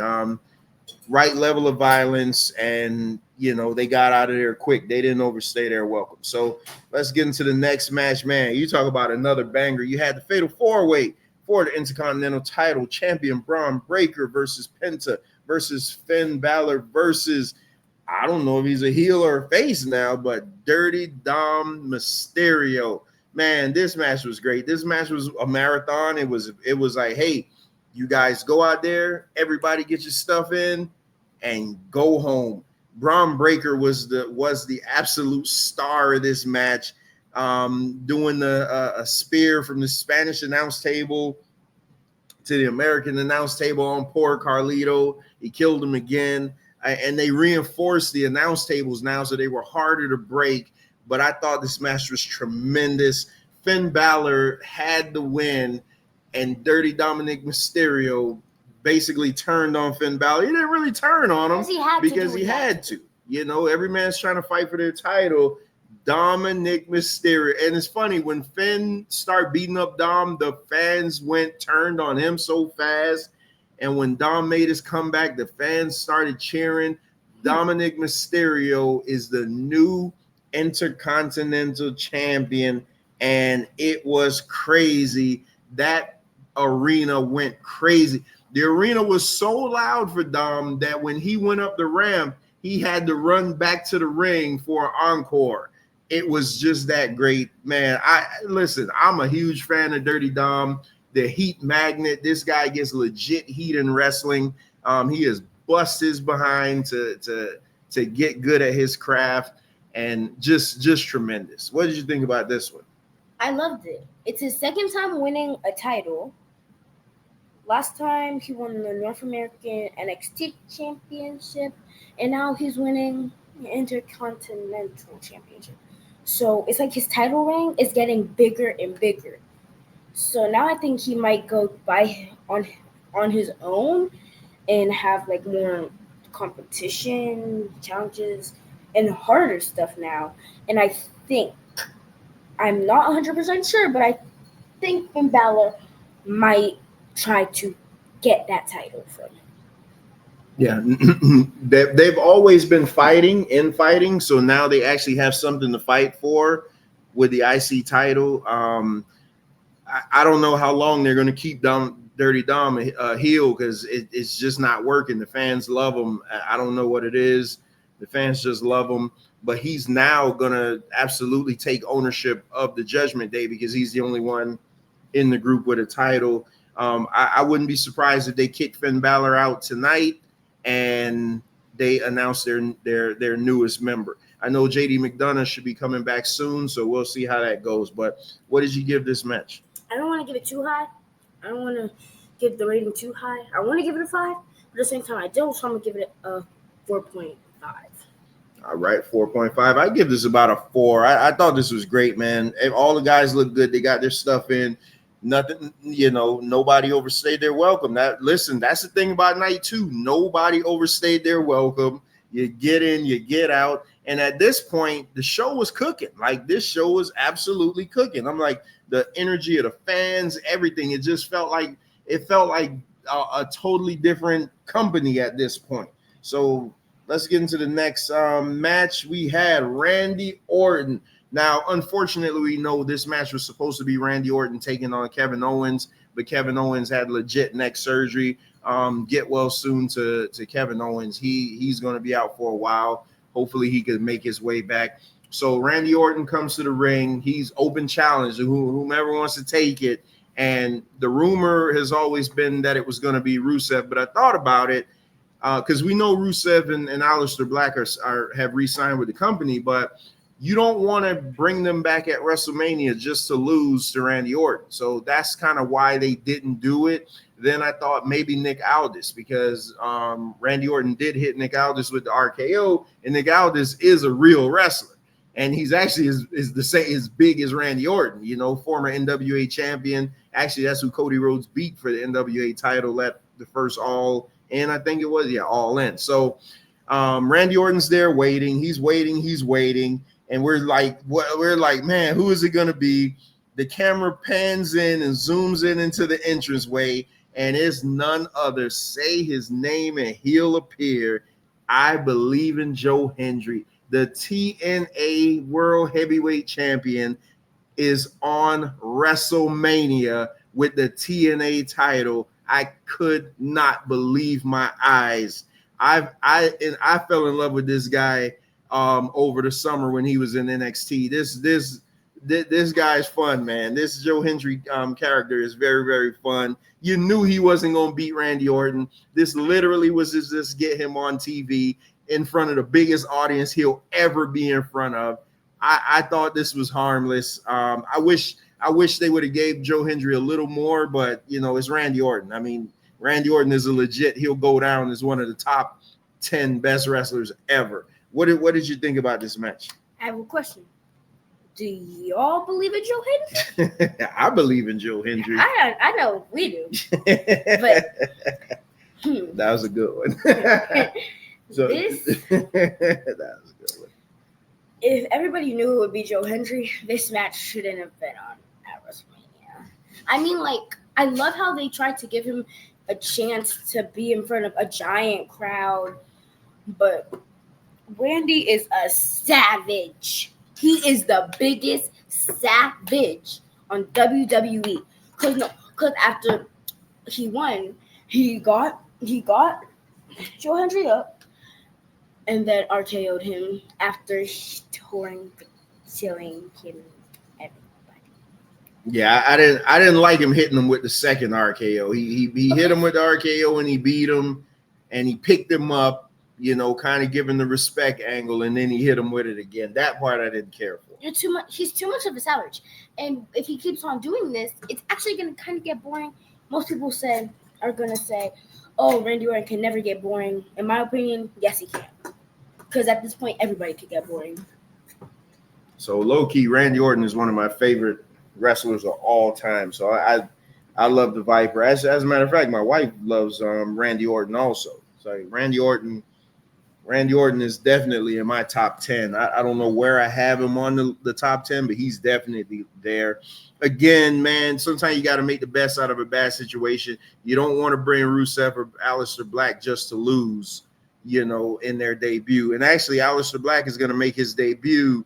Right level of violence, and they got out of there quick. They didn't overstay their welcome. So let's get into the next match, man. You talk about another banger. You had the Fatal 4-Way for the Intercontinental title. Champion Braun Breaker versus Penta versus Finn Balor versus, I don't know if he's a heel or a face now, but Dirty Dom Mysterio. Man, this match was great. This match was a marathon. It was like, hey, you guys go out there, everybody get your stuff in and go home. Braun Breaker was the absolute star of this match, doing a spear from the Spanish announce table to the American announce table on poor Carlito. He killed him again. And they reinforced the announce tables now, so they were harder to break. But I thought this match was tremendous. Finn Balor had the win, and Dirty Dominic Mysterio basically turned on Finn Balor. He didn't really turn on him because he had to. You know, every man's trying to fight for their title. Dominic Mysterio. And it's funny, when Finn started beating up Dom, the fans turned on him so fast. And when Dom made his comeback, the fans started cheering. Dominic Mysterio is the new Intercontinental Champion, and it was crazy. That arena went crazy. The arena was so loud for Dom that when he went up the ramp, he had to run back to the ring for an encore. It was just that great, man. I'm a huge fan of Dirty Dom, the heat magnet. This guy gets legit heat in wrestling. He has bust his behind to get good at his craft, and just tremendous. What did you think about this one? I loved it. It's his second time winning a title. Last time he won the North American NXT Championship, and now he's winning the Intercontinental Championship. So it's like his title ring is getting bigger and bigger. So now I think he might go by on his own and have like more competition, challenges, and harder stuff now. And I think, I'm not 100% sure, but I think Finn Balor might try to get that title from him. Yeah, they've always been fighting, so now they actually have something to fight for with the IC title. I don't know how long they're going to keep Dirty Dom heel, because it's just not working. The fans love him. I don't know what it is. The fans just love him. But he's now going to absolutely take ownership of the Judgment Day, because he's the only one in the group with a title. I wouldn't be surprised if they kick Finn Balor out tonight and they announce their newest member. I know JD McDonough should be coming back soon, so we'll see how that goes. But what did you give this match? I don't want to give it too high. I don't want to give the rating too high. I want to give it a 5, but at the same time I don't, so I'm going to give it a 4.5. All right, 4.5. I give this about a 4. I thought this was great, man. All the guys look good. They got their stuff in. Nothing, nobody overstayed their welcome. That's the thing about night 2. Nobody overstayed their welcome. You get in, you get out. And at this point, the show was cooking. Like, this show was absolutely cooking. I'm like, the energy of the fans, everything. It just felt like a totally different company at this point. So let's get into the next match. We had Randy Orton. Now, unfortunately, we know this match was supposed to be Randy Orton taking on Kevin Owens, but Kevin Owens had legit neck surgery. Get well soon to Kevin Owens. He's going to be out for a while. Hopefully, he can make his way back. So Randy Orton comes to the ring. He's open challenge to whomever wants to take it. And the rumor has always been that it was going to be Rusev, but I thought about it because we know Rusev and Aleister Black have re-signed with the company, but you don't want to bring them back at WrestleMania just to lose to Randy Orton. So that's kind of why they didn't do it. Then I thought maybe Nick Aldis, because Randy Orton did hit Nick Aldis with the RKO, and Nick Aldis is a real wrestler. And he's actually is the same as big as Randy Orton, former NWA champion. Actually, that's who Cody Rhodes beat for the NWA title at the first All In, I think it was. Yeah, All In. So Randy Orton's there waiting. He's waiting. And we're like, man, who is it going to be? The camera pans in and zooms in into the entranceway, and it's none other. Say his name and he'll appear. I believe in Joe Hendry. The TNA World Heavyweight Champion is on WrestleMania with the TNA title. I could not believe my eyes. I fell in love with this guy over the summer when he was in NXT. This guy's fun, man. This Joe Hendry character is very, very fun. You knew he wasn't going to beat Randy Orton. This literally was just get him on TV. in front of the biggest audience he'll ever be in front of. I thought this was harmless. I wish they would have gave Joe Hendry a little more, but it's Randy Orton. I mean, Randy Orton is a legit. He'll go down as one of the top 10 best wrestlers ever. What did you think about this match? I have a question. Do y'all believe in Joe Hendry? I believe in Joe Hendry. I know we do. But that was a good one. That was a good one. If everybody knew it would be Joe Hendry, this match shouldn't have been on at WrestleMania. I mean, I love how they tried to give him a chance to be in front of a giant crowd, but Randy is a savage. He is the biggest savage on WWE. Cause after he won, he got Joe Hendry up, and then RKO'd him after killing him. Everybody. Yeah, I didn't like him hitting him with the second RKO. He hit him with the RKO and he beat him, and he picked him up. Kind of giving the respect angle, and then he hit him with it again. That part I didn't care for. You're too much. He's too much of a savage, and if he keeps on doing this, it's actually going to kind of get boring. Most people are going to say, "Oh, Randy Orton can never get boring." In my opinion, yes, he can, because at this point, everybody could get boring. So low key, Randy Orton is one of my favorite wrestlers of all time. So I love the Viper. As a matter of fact, my wife loves Randy Orton also. So Randy Orton is definitely in my top 10. I don't know where I have him on the top 10, but he's definitely there. Again, man, sometimes you got to make the best out of a bad situation. You don't want to bring Rusev or Aleister Black just to lose, in their debut. And actually, Aleister Black is going to make his debut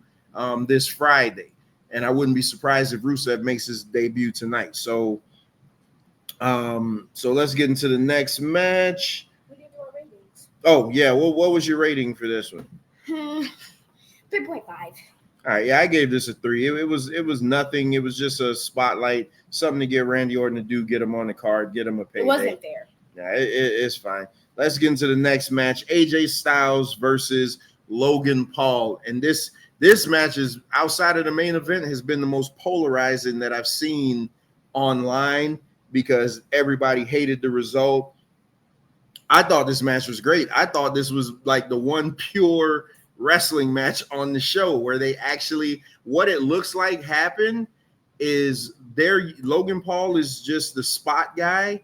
this Friday. And I wouldn't be surprised if Rusev makes his debut tonight. So let's get into the next match. Oh, yeah. Well, what was your rating for this one? 3.5. All right. Yeah, I gave this a 3. It was nothing. It was just a spotlight, something to get Randy Orton to do, get him on the card, get him a payday. It wasn't fair. Yeah, it's fine. Let's get into the next match. AJ Styles versus Logan Paul. And this match is, outside of the main event, has been the most polarizing that I've seen online because everybody hated the result. I thought this match was great. I thought this was like the one pure wrestling match on the show where they actually, what it looks like happened is Logan Paul is just the spot guy,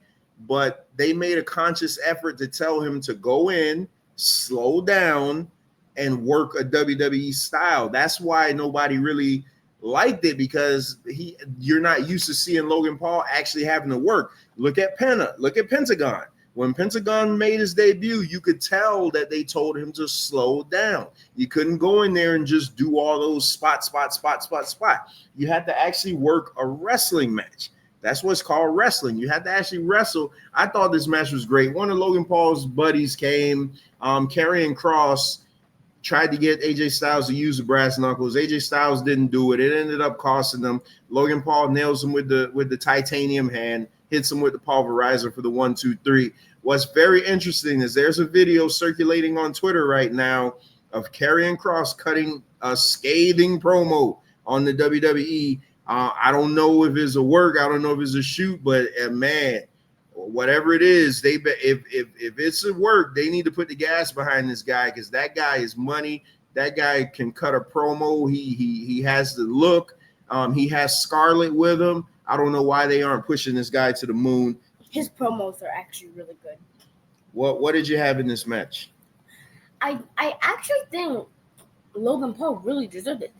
but they made a conscious effort to tell him to go in, slow down, and work a WWE style. That's why nobody really liked it, because you're not used to seeing Logan Paul actually having to work. Look at Pentagon. When Pentagon made his debut, you could tell that they told him to slow down. You couldn't go in there and just do all those spot. You had to actually work a wrestling match. That's what's called wrestling. You had to actually wrestle. I thought this match was great. One of Logan Paul's buddies came, Karrion Kross, tried to get AJ Styles to use the brass knuckles. AJ Styles didn't do it. It ended up costing them. Logan Paul nails him with the titanium hand, hits him with the pulverizer for the 1, 2, 3. What's very interesting is there's a video circulating on Twitter right now of Karrion Kross cutting a scathing promo on the WWE. I don't know if it's a work, I don't know if it's a shoot, but man, whatever it is, if it's a work, they need to put the gas behind this guy, because that guy is money. That guy can cut a promo. He has the look. He has Scarlett with him. I don't know why they aren't pushing this guy to the moon. His promos are actually really good. What did you have in this match? I actually think Logan Paul really deserved it,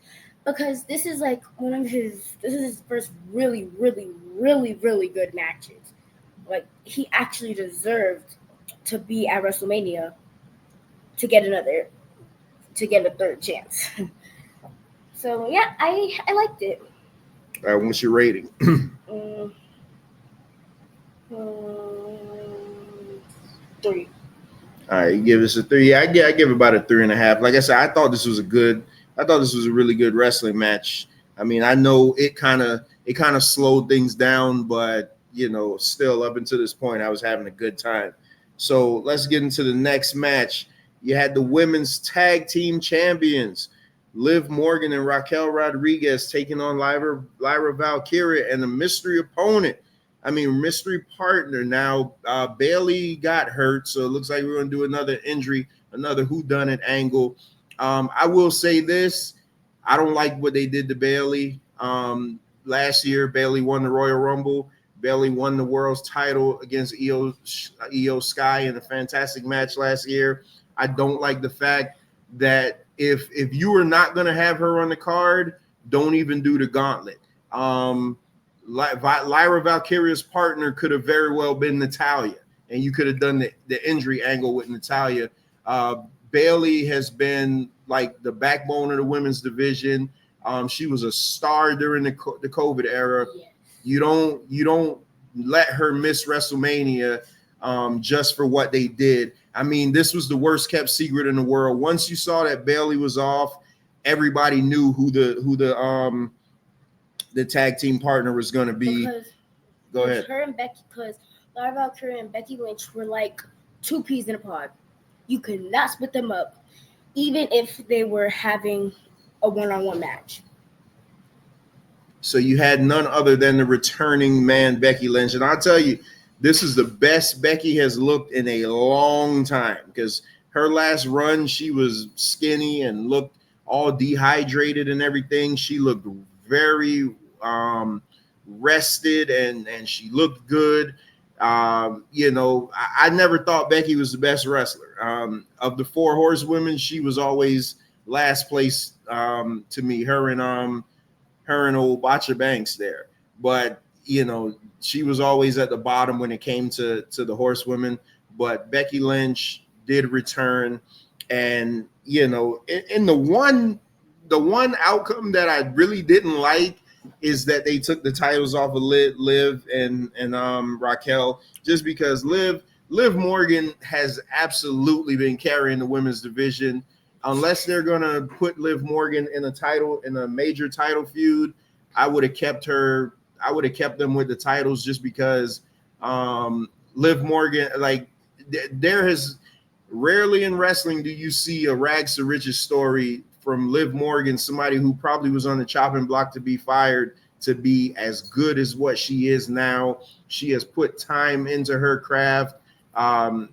because this is like this is his first really, really, really, really good matches. Like, he actually deserved to be at WrestleMania to get a third chance. So yeah, I liked it. All right, what's your rating? 3. All right, you give us a 3. I give about a 3.5. Like I said, I thought this was a really good wrestling match. I mean, I know it kind of slowed things down, but still up until this point, I was having a good time. So let's get into the next match. You had the women's tag team champions, Liv Morgan and Raquel Rodriguez, taking on Lyra Valkyria and a mystery opponent. I mean, mystery partner. Now, Bailey got hurt, so it looks like we're going to do another injury, another whodunit angle. I will say this. I don't like what they did to Bailey. Last year, Bailey won the Royal Rumble. Bailey won the world's title against Io Sky in a fantastic match last year. I don't like the fact that if you are not going to have her on the card, don't even do the gauntlet. Lyra Valkyria's partner could have very well been Natalya, and you could have done the injury angle with Natalya. Bailey has been like the backbone of the women's division. She was a star during the COVID era. Yes. You don't let her miss WrestleMania just for what they did. I mean, this was the worst kept secret in the world. Once you saw that Bailey was off, everybody knew who the tag team partner was going to be. Go ahead. Her and Becky, because Lyra Valkyria and Becky Lynch were like two peas in a pod. You could not split them up, even if they were having a one-on-one match. So you had none other than the returning man, Becky Lynch. And I'll tell you, this is the best Becky has looked in a long time, because her last run, she was skinny and looked all dehydrated and everything. She looked very rested and she looked good. I never thought Becky was the best wrestler. Of the four horsewomen, she was always last place to me. Her and old Botcha Banks there. But, she was always at the bottom when it came to the horsewomen. But Becky Lynch did return. And, in the one outcome that I really didn't like is that they took the titles off of Liv and Raquel, just because Liv Morgan has absolutely been carrying the women's division. Unless they're gonna put Liv Morgan in a major title feud, I would have kept her. I would have kept them with the titles, just because Liv Morgan, like, there has rarely in wrestling do you see a rags to riches story from Liv Morgan, somebody who probably was on the chopping block to be fired, to be as good as what she is now. She has put time into her craft.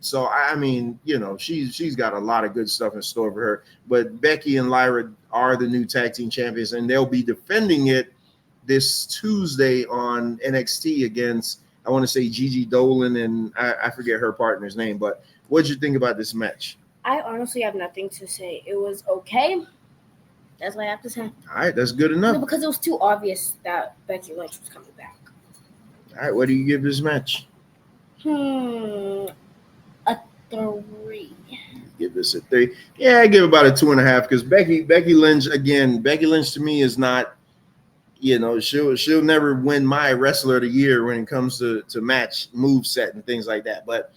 So I mean, she's got a lot of good stuff in store for her. But Becky and Lyra are the new tag team champions, and they'll be defending it this Tuesday on NXT against, I want to say, Gigi Dolan, and I forget her partner's name. But what did you think about this match? I honestly have nothing to say. It was okay. That's what I have to say. All right, that's good enough. No, because it was too obvious that Becky Lynch was coming back. All right, what do you give this match? A 3. Give this a 3. Yeah, I give about a 2.5, because Becky Lynch to me is not, she'll never win my wrestler of the year when it comes to match move set and things like that. But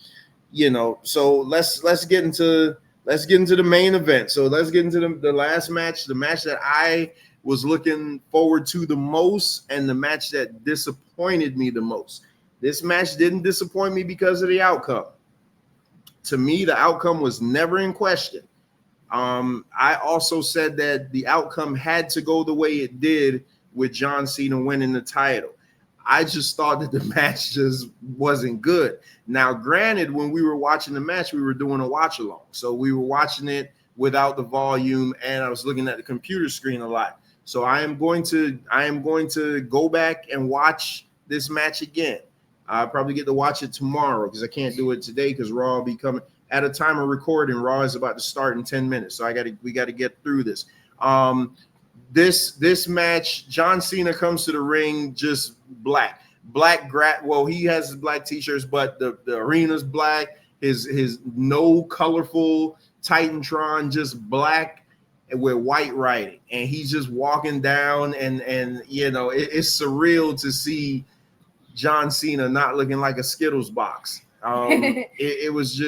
so let's get into the main event. So let's get into the last match, the match that I was looking forward to the most, and the match that disappointed me the most. This match didn't disappoint me because of the outcome. To me, the outcome was never in question. I also said that the outcome had to go the way it did with John Cena winning the title. I just thought that the match just wasn't good. Now, granted, when we were watching the match, we were doing a watch along. So we were watching it without the volume, and I was looking at the computer screen a lot. So I am going to go back and watch this match again. I'll probably get to watch it tomorrow, because I can't do it today, because Raw will be coming at a time of recording. Raw is about to start in 10 minutes. So we got to get through this. This match, John Cena comes to the ring just black. Well, he has his black t-shirts, but the arena's black. His no colorful Titantron, just black with white writing, and he's just walking down, and it's surreal to see John Cena not looking like a Skittles box. It was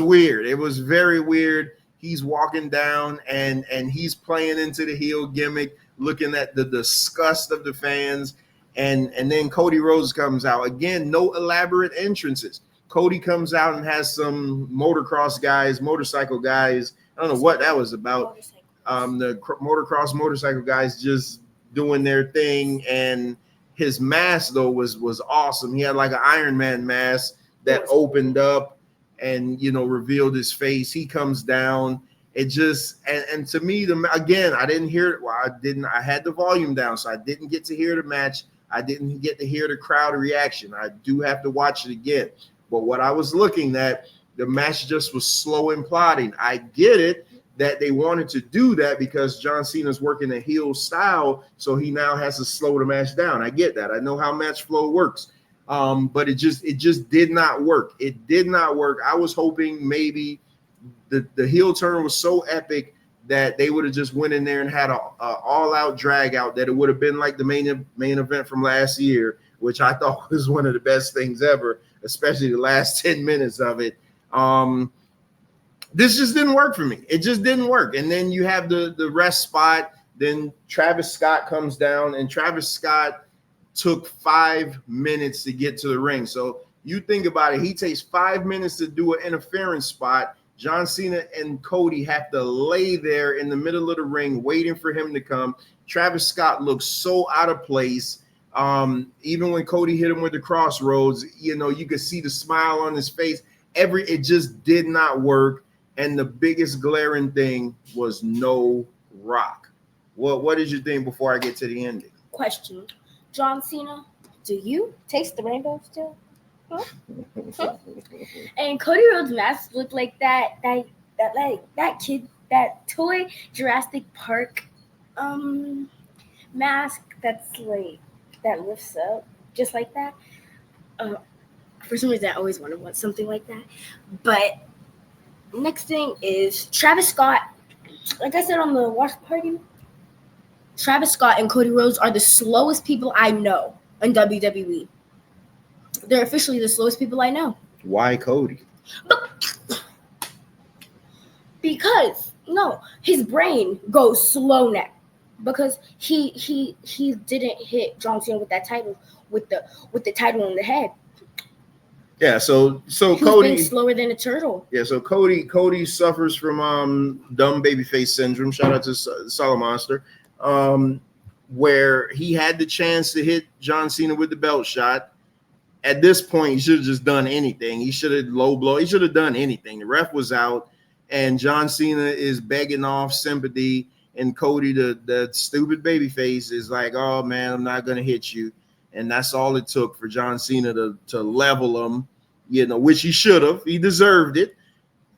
weird. It was very weird. He's walking down and he's playing into the heel gimmick, looking at the disgust of the fans. And then Cody Rhodes comes out. Again, no elaborate entrances. Cody comes out and has some motorcycle guys. I don't know what that was about. The motorcycle guys just doing their thing, and his mask though was awesome. He had like an Iron Man mask that opened up and revealed his face. He comes down. It just and to me, again, I didn't hear it. Well, I had the volume down, so I didn't get to hear the match. I didn't get to hear the crowd reaction. I do have to watch it again. But what I was looking at, the match just was slow and plodding. I get it that they wanted to do that because John Cena's working a heel style, so he now has to slow the match down. I get that. I know how match flow works. But it just did not work. It did not work. I was hoping maybe the heel turn was so epic that they would have just went in there and had a all-out drag out, that it would have been like the main event from last year, which I thought was one of the best things ever, especially the last 10 minutes of it. This just didn't work for me. It just didn't work. And then you have the rest spot. Then Travis Scott comes down, and Travis Scott took 5 minutes to get to the ring. So you think about it. He takes 5 minutes to do an interference spot. John Cena and Cody have to lay there in the middle of the ring waiting for him to come. Travis Scott looks so out of place. Even when Cody hit him with the crossroads, you could see the smile on his face. It just did not work. And the biggest glaring thing was no Rock. What did you think before I get to the ending? Question. John Cena, do you taste the rainbow still? Huh? And Cody Rhodes' mask looked like that kid, that toy Jurassic Park mask that's like that lifts up just like that. For some reason I always want something like that. But next thing is Travis Scott. Like I said on the watch party, Travis Scott and Cody Rhodes are the slowest people I know in WWE. They're officially the slowest people I know. Why Cody? Because his brain goes slow now. Because he didn't hit John Cena with that title with the title on the head. Yeah, so he Cody was slower than a turtle. Yeah, so Cody suffers from dumb babyface syndrome. Shout out to Solid Monster, where he had the chance to hit John Cena with the belt shot. At this point, he should have just done anything. He should have low blow. He should have done anything. The ref was out, and John Cena is begging off sympathy, and Cody, the stupid babyface, is like, "Oh man, I'm not gonna hit you," and that's all it took for John Cena to level him, which he should have. He deserved it,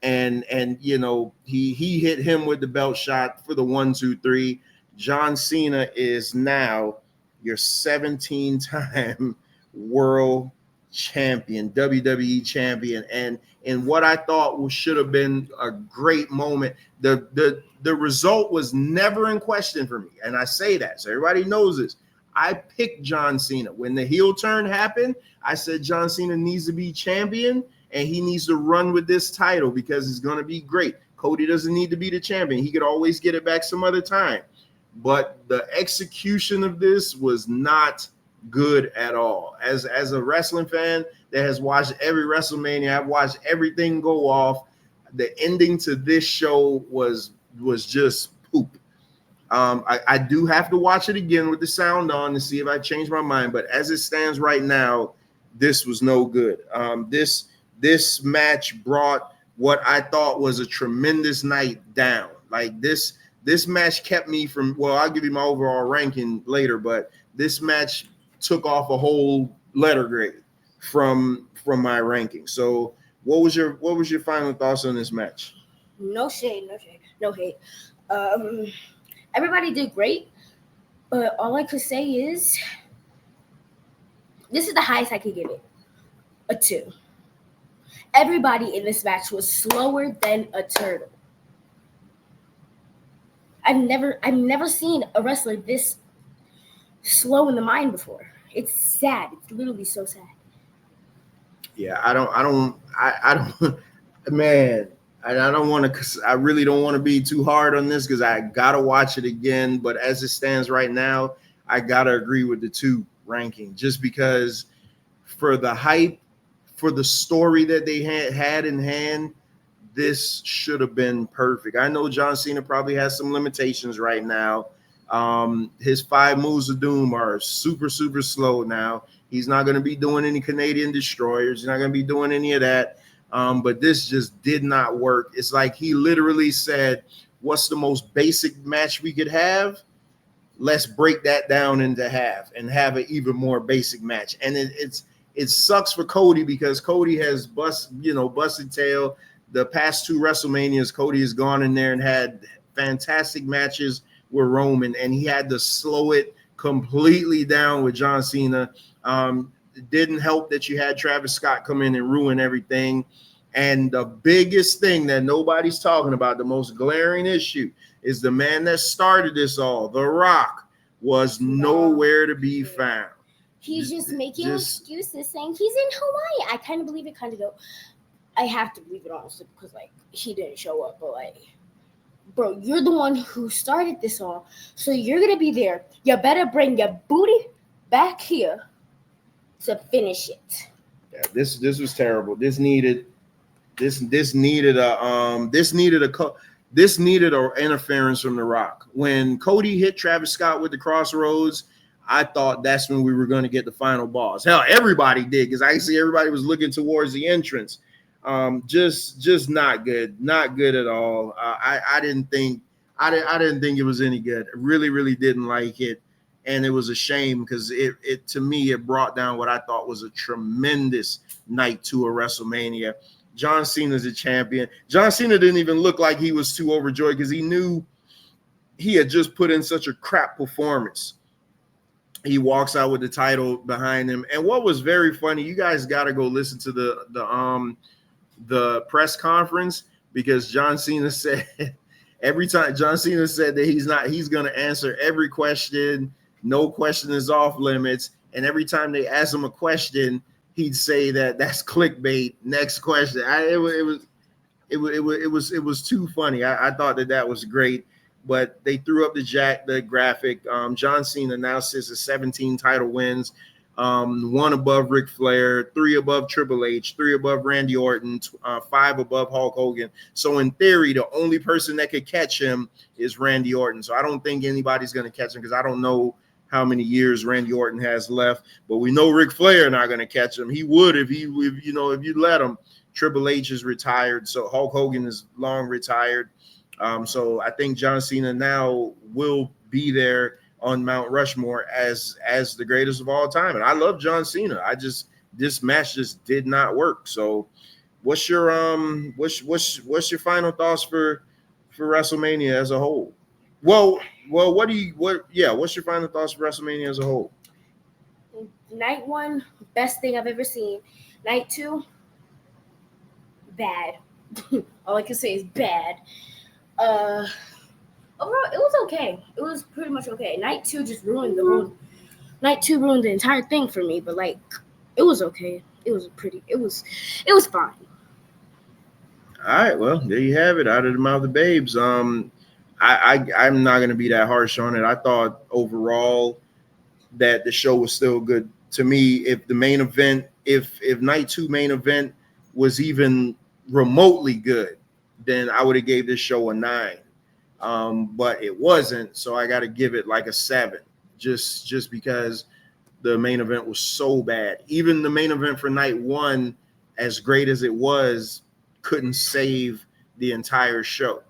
and he hit him with the belt shot for the 1, 2, 3. John Cena is now your 17-time world champion, WWE champion, and in what I thought should have been a great moment. The result was never in question for me, and I say that so everybody knows this. I picked John Cena when the heel turn happened. I said John Cena needs to be champion, and he needs to run with this title because it's going to be great. Cody doesn't need to be the champion. He could always get it back some other time. But the execution of this was not good at all. As a wrestling fan that has watched every WrestleMania, I've watched everything go off. The ending to this show was just poop. I do have to watch it again with the sound on to see if I change my mind. But as it stands right now, this was no good. This match brought what I thought was a tremendous night down. Like this match kept me from. Well, I'll give you my overall ranking later, but this match took off a whole letter grade from my ranking. So, what was your final thoughts on this match? No shade, no hate. Everybody did great, but all I could say is this is the highest I could give it, a 2. Everybody in this match was slower than a turtle. I've never seen a wrestler this slow in the mind before. It's sad. It's literally so sad. Yeah, I don't, man. I don't want to. I really don't want to be too hard on this because I gotta watch it again. But as it stands right now, I gotta agree with the 2 ranking, just because for the hype, for the story that they had in hand, this should have been perfect. I know John Cena probably has some limitations right now. His 5 moves of doom are super, super slow now. He's not going to be doing any Canadian destroyers. He's not going to be doing any of that. But this just did not work. It's like he literally said, what's the most basic match we could have? Let's break that down into half and have an even more basic match. And it sucks for Cody because Cody has busted tail. The past 2 WrestleManias, Cody has gone in there and had fantastic matches with Roman, and he had to slow it completely down with John Cena. It didn't help that you had Travis Scott come in and ruin everything. And the biggest thing that nobody's talking about, the most glaring issue, is the man that started this all, The Rock, was nowhere to be found. He's just making excuses saying he's in Hawaii. I kind of believe it, kind of don't. I have to believe it honestly because like he didn't show up, but like, bro, you're the one who started this all, so you're gonna be there. You better bring your booty back here to finish it. Yeah, this was terrible. This needed an interference from The Rock. When Cody hit Travis Scott with the crossroads, I thought that's when we were going to get the final boss. Hell, everybody did because I see everybody was looking towards the entrance. Just not good at all. I didn't think it was any good. I really didn't like it, and it was a shame because it to me it brought down what I thought was a tremendous night to a WrestleMania. John Cena's a champion. John Cena didn't even look like he was too overjoyed because he knew he had just put in such a crap performance. He walks out with the title behind him. And what was very funny, you guys got to go listen to the press conference because John Cena said every time John Cena said that he's going to answer every question. No question is off limits. And every time they ask him a question, he'd say that's clickbait. Next question. It was too funny. I thought that was great, but they threw up the graphic. John Cena now sits at 17 title wins, 1 above Ric Flair, 3 above Triple H, 3 above Randy Orton, 5 above Hulk Hogan. So in theory, the only person that could catch him is Randy Orton. So I don't think anybody's going to catch him because I don't know how many years Randy Orton has left, but we know Ric Flair not going to catch him. He would if you let him. Triple H is retired, so Hulk Hogan is long retired. So I think John Cena now will be there on Mount Rushmore as the greatest of all time. And I love John Cena. This match just did not work. So what's your final thoughts for WrestleMania as a whole? Well, what's your final thoughts for WrestleMania as a whole? Night 1, best thing I've ever seen. Night 2, bad. All I can say is bad. Overall, it was okay. It was pretty much okay. Night 2 just ruined the entire thing for me, but like it was okay. It was fine. All right, well, there you have it. Out of the mouth of babes. I'm not going to be that harsh on it. I thought overall that the show was still good to me. If the main event, if night 2 main event was even remotely good, then I would have gave this show a 9. But it wasn't, so I got to give it like a 7, just because the main event was so bad. Even the main event for night 1, as great as it was, couldn't save the entire show.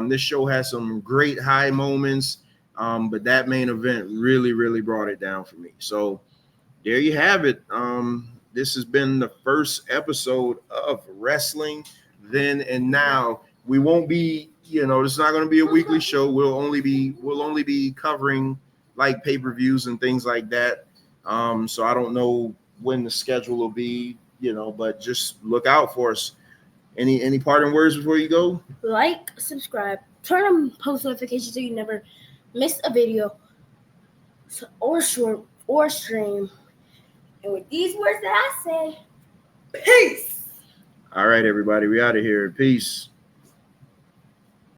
This show has some great high moments, but that main event really brought it down for me. So there you have it. This has been the first episode of Wrestling Then and Now. We won't be, it's not going to be a weekly show. We'll only be covering like pay-per-views and things like that. So I don't know when the schedule will be, but just look out for us. Any parting words before you go? Like, subscribe, turn on post notifications so you never miss a video or short or stream. And with these words that I say, peace. All right, everybody, we out of here. Peace.